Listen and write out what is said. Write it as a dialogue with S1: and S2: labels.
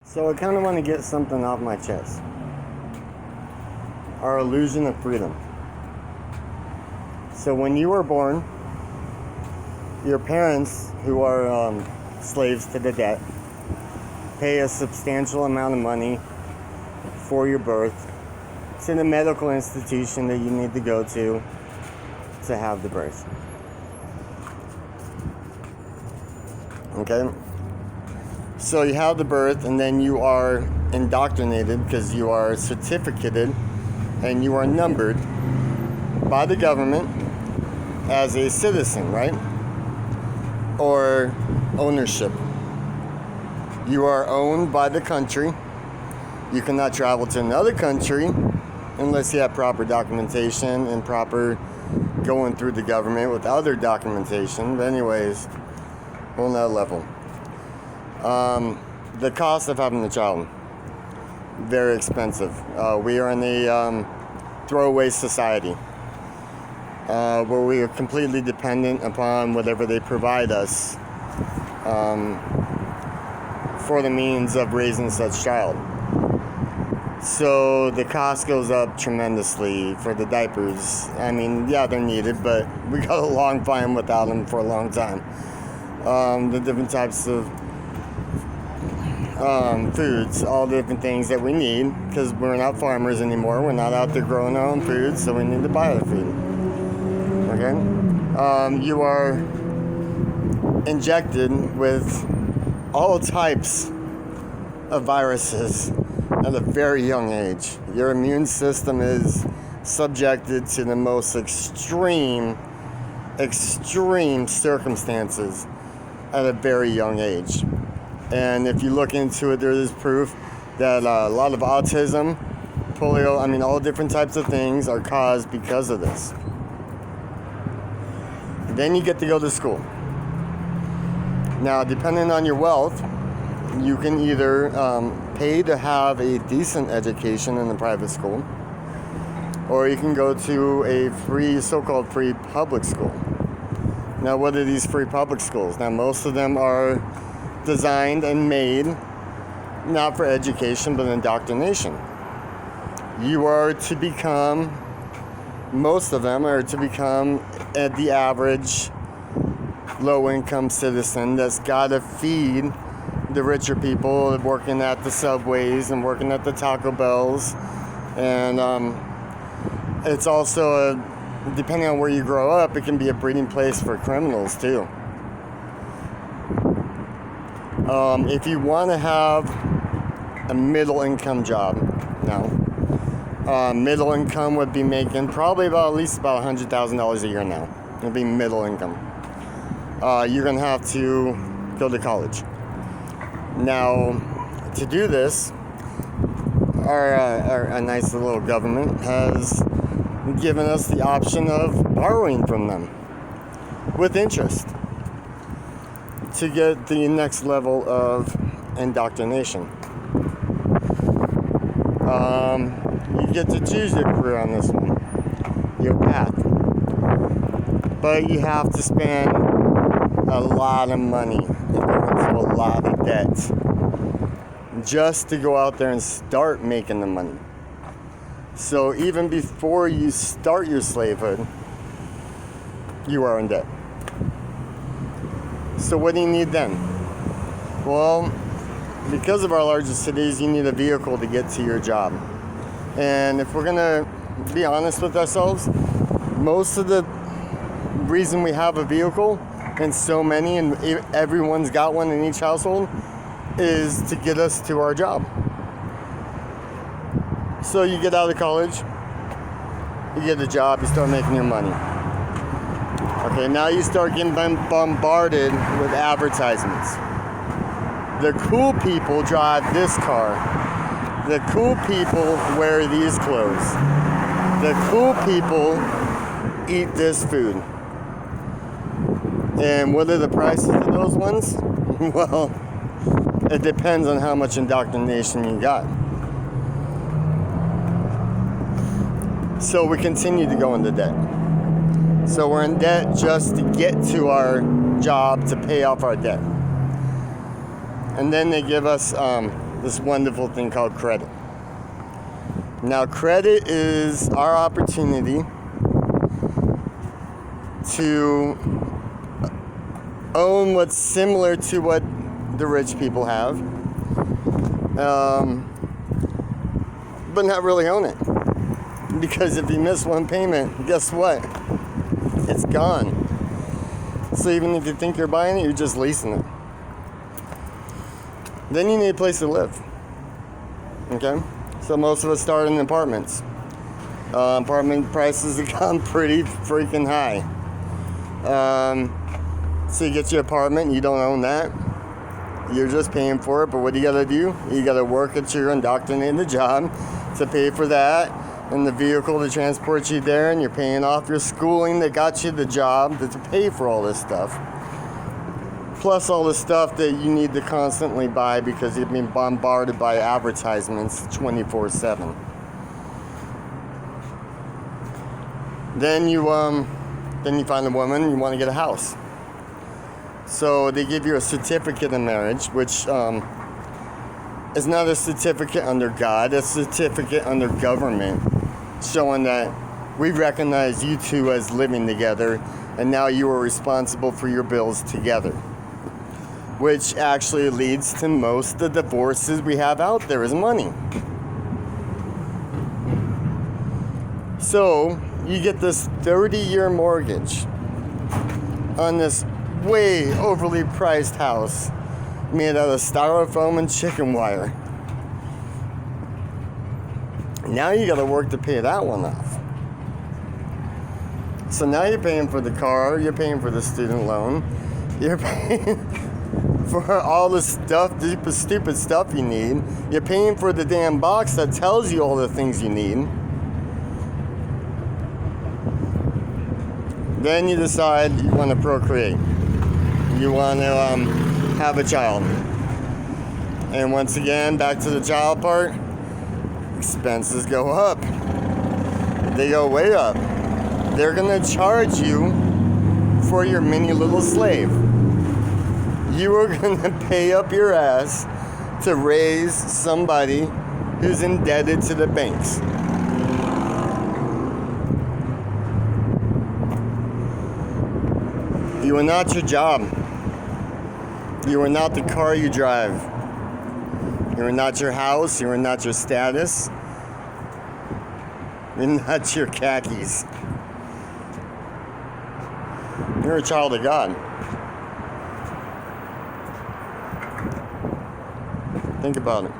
S1: So I kind of want to get something off my chest. Our illusion of freedom. So when you were born, your parents, who are slaves to the debt, pay a substantial amount of money for your birth to the medical institution that you need to go to have the birth. Okay? So you have the birth, and then you are indoctrinated because you are certificated and you are numbered by the government as a citizen, right? Or ownership. You are owned by the country. You cannot travel to another country unless you have proper documentation and proper going through the government with other documentation. But anyways, whole nother level. The cost of having a child, very expensive. We are in a throwaway society where we are completely dependent upon whatever they provide us for the means of raising such child. So the cost goes up tremendously for the diapers. I mean, yeah, they're needed, but we got a long time without them for a long time. The different types of foods, all the different things that we need, because we're not farmers anymore. We're not out there growing our own food, so we need to buy the food. Okay? You are injected with all types of viruses at a very young age. Your immune system is subjected to the most extreme circumstances at a very young age. And if you look into it, there is proof that a lot of autism, polio, all different types of things are caused because of this. Then you get to go to school. Now, depending on your wealth, you can either pay to have a decent education in a private school, or you can go to a so-called free public school. Now, what are these free public schools? Now, most of them are designed and made not for education but indoctrination. You are to become, most of them are to become the average low-income citizen that's got to feed the richer people working at the Subways and working at the Taco Bells. And it's also, depending on where you grow up, it can be a breeding place for criminals too. If you want to have a middle income job now, middle income would be making probably at least about $100,000 a year now. It would be middle income. You're going to have to go to college. Now, to do this, our nice little government has given us the option of borrowing from them with interest to get the next level of indoctrination. You get to choose your career on this one, your path. But you have to spend a lot of money and go into a lot of debt just to go out there and start making the money. So even before you start your slavehood, you are in debt. So what do you need then? Well, because of our largest cities, you need a vehicle to get to your job. And if we're gonna be honest with ourselves, most of the reason we have a vehicle, and so many, and everyone's got one in each household, is to get us to our job. So you get out of college, you get a job, you start making your money. Okay, now you start getting bombarded with advertisements. The cool people drive this car. The cool people wear these clothes. The cool people eat this food. And what are the prices of those ones? Well, it depends on how much indoctrination you got. So we continue to go into debt. So we're in debt just to get to our job to pay off our debt. And then they give us this wonderful thing called credit. Now, credit is our opportunity to own what's similar to what the rich people have, but not really own it. Because if you miss one payment, guess what? It's gone. So even if you think you're buying it, you're just leasing it. Then you need a place to live. Okay? So most of us start in apartments. Apartment prices have gone pretty freaking high. So you get your apartment, you don't own that. You're just paying for it, but what do you gotta do? You gotta work at your indoctrinated job to pay for that, and the vehicle to transport you there, and you're paying off your schooling that got you the job to pay for all this stuff. Plus all the stuff that you need to constantly buy because you've been bombarded by advertisements 24/7. Then you find a woman, you want to get a house. So they give you a certificate of marriage, which is not a certificate under God, it's a certificate under government, showing that we recognize you two as living together, and now you are responsible for your bills together. Which actually leads to most of the divorces we have out there is money. So you get this 30-year mortgage on this way overly priced house made out of styrofoam and chicken wire. Now you gotta work to pay that one off. So now you're paying for the car, you're paying for the student loan, you're paying for all the stuff, the stupid stuff you need. You're paying for the damn box that tells you all the things you need. Then you decide you want to procreate. You want to have a child. And once again, back to the child part, expenses go up. They go way up. They're going to charge you for your mini little slave. You are going to pay up your ass to raise somebody who's indebted to the banks. You are not your job. You are not the car you drive. You are not your house. You are not your status. You're not your khakis. You're a child of God. Think about it.